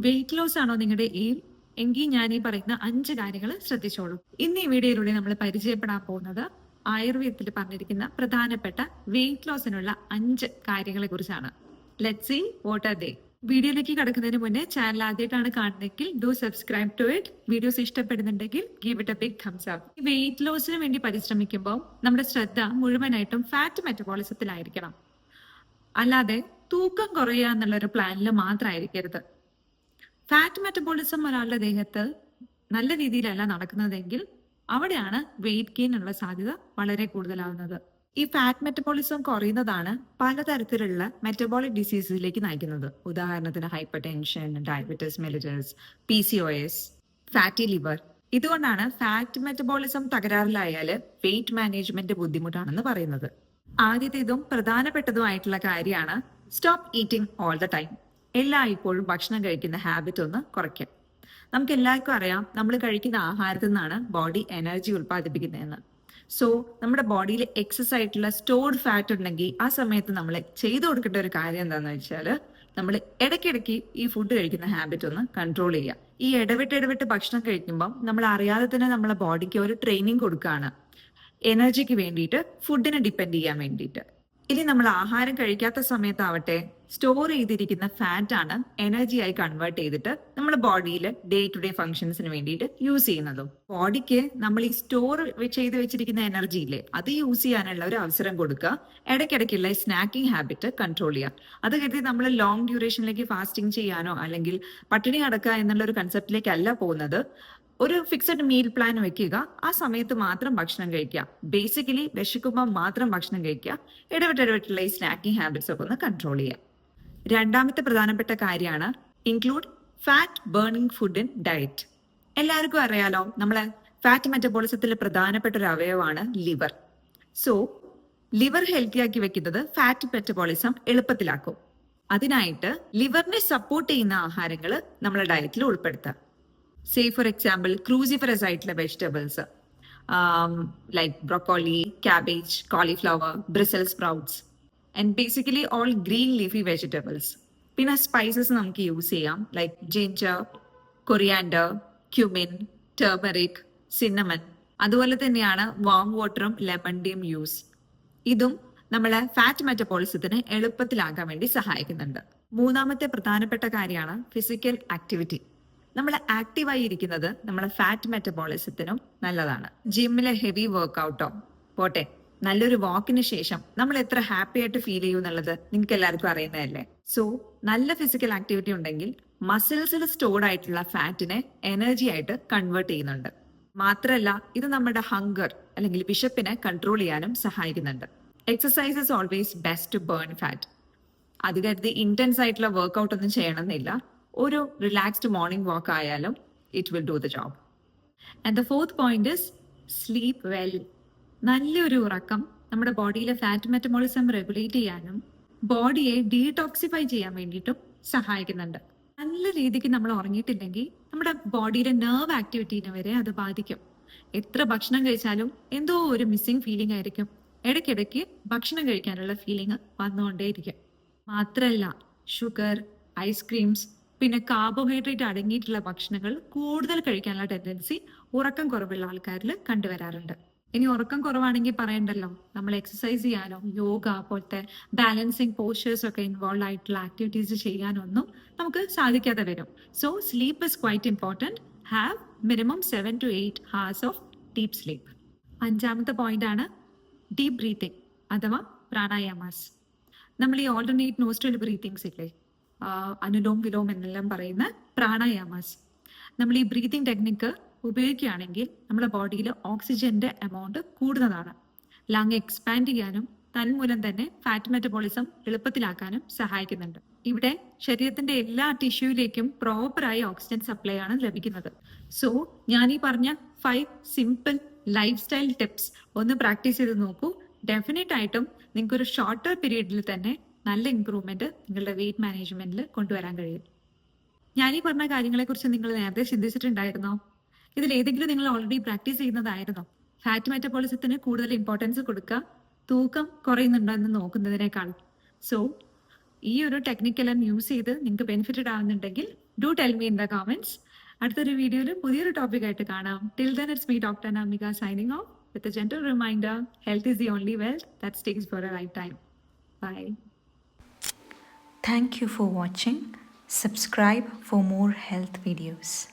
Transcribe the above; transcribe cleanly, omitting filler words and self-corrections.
Weight loss ആണോ നിങ്ങളുടെ aim? എങ്കിൽ ഞാൻ ഈ പറയുന്ന 5 കാര്യങ്ങൾ ശ്രദ്ധിച്ചോളൂ. ഇന്ന് ഈ വീഡിയോയിലൂടെ നമ്മൾ പരിചയപ്പെടാൻ പോകുന്നത് ആയുർവേദത്തിൽ പറഞ്ഞിരിക്കുന്ന പ്രധാനപ്പെട്ട വെയിറ്റ് ലോസിനുള്ള 5 കാര്യങ്ങളെ കുറിച്ചാണ്. Let's see what are they. വീഡിയോയിലേക്ക് കടക്കുന്നതിന് മുന്നേ ചാനൽ ആദ്യമായിട്ടാണ് കാണുന്നതെങ്കിൽ do subscribe to it. Videos ഇഷ്ടപ്പെടുന്നുണ്ടെങ്കിൽ give it a big thumbs up. ഈ വെയിറ്റ് ലോസിന് വേണ്ടി പരിശ്രമിക്കുമ്പോൾ നമ്മുടെ ശ്രദ്ധ മുഴുവനായിട്ടും ഫാറ്റ് മെറ്റബോളിസത്തിലായിരിക്കണം. അല്ലാതെ തൂക്കം കുറയുക എന്നുള്ള ഒരു പ്ലാനിൽ മാത്രമായിരിക്കരുത്. ഫാറ്റ് മെറ്റബോളിസം ഒരാളുടെ ദേഹത്ത് നല്ല രീതിയിലല്ല നടക്കുന്നതെങ്കിൽ അവിടെയാണ് വെയിറ്റ് ഗെയിൻ ഉള്ള സാധ്യത വളരെ കൂടുതലാവുന്നത്. ഈ ഫാറ്റ് മെറ്റബോളിസം കുറയുന്നതാണ് പലതരത്തിലുള്ള മെറ്റബോളിക് ഡിസീസിലേക്ക് നയിക്കുന്നത്. ഉദാഹരണത്തിന് hyper tension, diabetes mellitus, PCOS, fatty liver. ഇതുകൊണ്ടാണ് ഫാറ്റ് മെറ്റബോളിസം തകരാറിലായാൽ വെയിറ്റ് മാനേജ്മെന്റ് ബുദ്ധിമുട്ടാണെന്ന് പറയുന്നത്. ആദ്യത്തേതും പ്രധാനപ്പെട്ടതുമായിട്ടുള്ള കാര്യമാണ് stop eating all the time. എല്ലായ്പ്പോഴും ഭക്ഷണം കഴിക്കുന്ന ഹാബിറ്റ് ഒന്ന് കുറയ്ക്കാം. നമുക്ക് എല്ലാവർക്കും അറിയാം, നമ്മൾ കഴിക്കുന്ന ആഹാരത്തിൽ നിന്നാണ് ബോഡി എനർജി ഉൽപ്പാദിപ്പിക്കുന്നതെന്ന്. സോ നമ്മുടെ ബോഡിയിൽ എക്സസ് ആയിട്ടുള്ള സ്റ്റോർഡ് ഫാറ്റ് ഉണ്ടെങ്കിൽ ആ സമയത്ത് നമ്മൾ ചെയ്തു കൊടുക്കേണ്ട ഒരു കാര്യം എന്താണെന്ന് വെച്ചാൽ നമ്മൾ ഇടയ്ക്കിടയ്ക്ക് ഈ ഫുഡ് കഴിക്കുന്ന ഹാബിറ്റ് ഒന്ന് കൺട്രോൾ ചെയ്യുക. ഈ ഇടവിട്ട് ഭക്ഷണം കഴിക്കുമ്പോൾ നമ്മൾ അറിയാതെ തന്നെ നമ്മളെ ബോഡിക്ക് ഒരു ട്രെയിനിങ് കൊടുക്കുകയാണ്, എനർജിക്ക് വേണ്ടിയിട്ട്, ഫുഡിനെ ഡിപ്പെൻഡ് ചെയ്യാൻ വേണ്ടിയിട്ട്. ഇനി നമ്മൾ ആഹാരം കഴിക്കാത്ത സമയത്താവട്ടെ സ്റ്റോർ ചെയ്തിരിക്കുന്ന ഫാറ്റ് ആണ് എനർജിയായി കൺവേർട്ട് ചെയ്തിട്ട് നമ്മുടെ ബോഡിയിൽ ഡേ ടു ഡേ ഫങ്ഷൻസിന് വേണ്ടിയിട്ട് യൂസ് ചെയ്യുന്നതും. ബോഡിക്ക് നമ്മൾ ഈ സ്റ്റോർ ചെയ്ത് വെച്ചിരിക്കുന്ന എനർജി ഇല്ലേ, അത് യൂസ് ചെയ്യാനുള്ള ഒരു അവസരം കൊടുക്കുക. ഇടയ്ക്കിടയ്ക്കുള്ള സ്നാക്കിംഗ് ഹാബിറ്റ് കൺട്രോൾ ചെയ്യുക. അത് കരുതി നമ്മൾ ലോങ് ഡ്യൂറേഷനിലേക്ക് ഫാസ്റ്റിംഗ് ചെയ്യാനോ അല്ലെങ്കിൽ പട്ടിണി അടക്കുക എന്നുള്ള ഒരു കൺസെപ്റ്റിലേക്കല്ല പോകുന്നത്. ഒരു ഫിക്സഡ് മീൽ പ്ലാൻ വെക്കുക, ആ സമയത്ത് മാത്രം ഭക്ഷണം കഴിക്കുക. ബേസിക്കലി വിശക്കുമ്പോൾ മാത്രം ഭക്ഷണം കഴിക്കുക. ഇടവിട്ടുള്ള ഈ സ്നാക്കിംഗ് ഹാബിറ്റ്സ് ഒക്കെ ഒന്ന് കൺട്രോൾ ചെയ്യുക. രണ്ടാമത്തെ പ്രധാനപ്പെട്ട കാര്യമാണ് include fat burning food in diet. എല്ലാവർക്കും അറിയാലോ, നമ്മളെ ഫാറ്റ് മെറ്റബോളിസത്തിൽ പ്രധാനപ്പെട്ട ഒരു അവയവമാണ് ലിവർ. സോ ലിവർ ഹെൽത്തി ആക്കി വെക്കുന്നത് ഫാറ്റ് മെറ്റബോളിസം എളുപ്പത്തിലാക്കും. അതിനായിട്ട് ലിവറിനെ സപ്പോർട്ട് ചെയ്യുന്ന ആഹാരങ്ങൾ നമ്മളെ ഡയറ്റിൽ ഉൾപ്പെടുത്തുക. സേ ഫോർ എക്സാമ്പിൾ ക്രൂസിഫറസ് ആയിട്ടുള്ള vegetables like broccoli, cabbage, cauliflower, Bristol sprouts and basically all green leafy vegetables. പിന്നെ സ്പൈസസ് നമുക്ക് യൂസ് ചെയ്യാം like ginger, coriander, cumin, turmeric, cinnamon. അതുപോലെ തന്നെയാണ് വാം വാട്ടറും ലെമണിന്റെയും യൂസ്. ഇതും നമ്മളെ ഫാറ്റ് മെറ്റബോളിസത്തിന് എളുപ്പത്തിലാക്കാൻ വേണ്ടി സഹായിക്കുന്നുണ്ട്. മൂന്നാമത്തെ പ്രധാനപ്പെട്ട കാര്യമാണ് ഫിസിക്കൽ ആക്ടിവിറ്റി. നമ്മൾ ആക്റ്റീവായി ഇരിക്കുന്നത് നമ്മളെ ഫാറ്റ് മെറ്റബോളിസത്തിനും നല്ലതാണ്. ജിമ്മിലെ ഹെവി വർക്ക്ഔട്ടോ പോട്ടെ, നല്ലൊരു വാക്കിന് ശേഷം നമ്മൾ എത്ര ഹാപ്പി ആയിട്ട് ഫീൽ ചെയ്യും എന്നുള്ളത് നിങ്ങൾക്ക് എല്ലാവർക്കും അറിയുന്നതല്ലേ. സോ നല്ല ഫിസിക്കൽ ആക്ടിവിറ്റി ഉണ്ടെങ്കിൽ മസിൽസിൽ സ്റ്റോർഡ് ആയിട്ടുള്ള ഫാറ്റിനെ എനർജി ആയിട്ട് കൺവേർട്ട് ചെയ്യുന്നുണ്ട്. മാത്രമല്ല ഇത് നമ്മുടെ ഹങ്കർ അല്ലെങ്കിൽ വിശപ്പിനെ കൺട്രോൾ ചെയ്യാനും സഹായിക്കുന്നുണ്ട്. Exercise is always best to burn fat. അത് കരുതി ഇന്റൻസ് ആയിട്ടുള്ള വർക്ക്ഔട്ട് ഒന്നും ചെയ്യണമെന്നില്ല. ഒരു റിലാക്സ്ഡ് മോർണിംഗ് വാക്ക് ആയാലും it will do the job. And the fourth point is sleep well. നല്ലൊരു ഉറക്കം നമ്മുടെ ബോഡിയിലെ ഫാറ്റ് മെറ്റബോളിസം റെഗുലേറ്റ് ചെയ്യാനും ബോഡിയെ ഡീടോക്സിഫൈ ചെയ്യാൻ വേണ്ടിയിട്ടും സഹായിക്കുന്നുണ്ട്. നല്ല രീതിക്ക് നമ്മൾ ഉറങ്ങിയിട്ടില്ലെങ്കിൽ നമ്മുടെ ബോഡിയിലെ നെർവ് ആക്ടിവിറ്റീനെ വരെ അത് ബാധിക്കും. എത്ര ഭക്ഷണം കഴിച്ചാലും എന്തോ ഒരു മിസ്സിംഗ് ഫീലിംഗ് ആയിരിക്കും. ഇടയ്ക്കിടയ്ക്ക് ഭക്ഷണം കഴിക്കാനുള്ള ഫീലിംഗ് വന്നുകൊണ്ടേയിരിക്കും. മാത്രമല്ല ഷുഗർ, ഐസ്ക്രീംസ്, പിന്നെ കാർബോഹൈഡ്രേറ്റ് അടങ്ങിയിട്ടുള്ള ഭക്ഷണങ്ങൾ കൂടുതൽ കഴിക്കാനുള്ള ടെൻഡൻസി ഉറക്കം കുറവുള്ള ആൾക്കാരിൽ കണ്ടുവരാറുണ്ട്. ഇനി ഉറക്കം കുറവാണെങ്കിൽ പറയണ്ടല്ലോ, നമ്മൾ എക്സസൈസ് ചെയ്യാനോ യോഗ പോലത്തെ ബാലൻസിങ് പോസ്റ്റേഴ്സ് ഒക്കെ ഇൻവോൾവ് ആയിട്ടുള്ള ആക്ടിവിറ്റീസ് ചെയ്യാനൊന്നും നമുക്ക് സാധിക്കാതെ വരും. So sleep is quite important. Have minimum 7 to 8 hours of deep sleep. അഞ്ചാമത്തെ പോയിന്റ് ആണ് ഡീപ് ബ്രീത്തിങ് അഥവാ പ്രാണായാമാസ്. നമ്മൾ ഈ ഓൾട്ടർനേറ്റ് നോസ്ട്രൽ ബ്രീത്തിങ്സ് ഇല്ലേ, അനുലോം വിലോം എന്നെല്ലാം പറയുന്ന പ്രാണായാമാസ്. നമ്മൾ ഈ ബ്രീതിങ് ടെക്നിക്ക് ഉപയോഗിക്കുകയാണെങ്കിൽ നമ്മുടെ ബോഡിയിൽ ഓക്സിജന്റെ എമൗണ്ട് കൂടുന്നതാണ്. ലങ് എക്സ്പാൻഡ് ചെയ്യാനും തന്മൂലം തന്നെ ഫാറ്റ് മെറ്റബോളിസം എളുപ്പത്തിലാക്കാനും സഹായിക്കുന്നുണ്ട്. ഇവിടെ ശരീരത്തിന്റെ എല്ലാ ടിഷ്യൂയിലേക്കും പ്രോപ്പറായി ഓക്സിജൻ സപ്ലൈ ആണ് ലഭിക്കുന്നത്. സോ ഞാൻ ഈ പറഞ്ഞ 5 സിമ്പിൾ ലൈഫ് സ്റ്റൈൽ ടിപ്സ് ഒന്ന് പ്രാക്ടീസ് ചെയ്ത് നോക്കൂ. ഡെഫിനറ്റ് ആയിട്ടും നിങ്ങൾക്ക് ഒരു ഷോർട്ടർ പീരീഡിൽ തന്നെ നല്ല ഇംപ്രൂവ്മെന്റ് നിങ്ങളുടെ വെയിറ്റ് മാനേജ്മെന്റിൽ കൊണ്ടുവരാൻ കഴിയും. ഞാനീ പറഞ്ഞ കാര്യങ്ങളെക്കുറിച്ച് നിങ്ങൾ നേരത്തെ ചിന്തിച്ചിട്ടുണ്ടായിരുന്നോ? ഇതിൽ ഏതെങ്കിലും നിങ്ങൾ ഓൾറെഡി പ്രാക്ടീസ് ചെയ്യുന്നതായിരുന്നോ? ഫാറ്റ് മെറ്റബോളിസത്തിന് കൂടുതൽ ഇമ്പോർട്ടൻസ് കൊടുക്കുക തൂക്കം കുറയുന്നുണ്ടോ എന്ന് നോക്കുന്നതിനേക്കാൾ. സോ ഈ ഒരു ടെക്നിക്കെല്ലാം യൂസ് ചെയ്ത് നിങ്ങൾക്ക് ബെനിഫിറ്റഡ് ആവുന്നുണ്ടെങ്കിൽ do tell me in the comments. അടുത്തൊരു വീഡിയോയിൽ പുതിയൊരു ടോപ്പിക്കായിട്ട് കാണാം. Till then it's me doctor Namika signing off with a gentle reminder, health is the only wealth that stays for a lifetime. Bye. Thank you for watching. Subscribe for more health videos.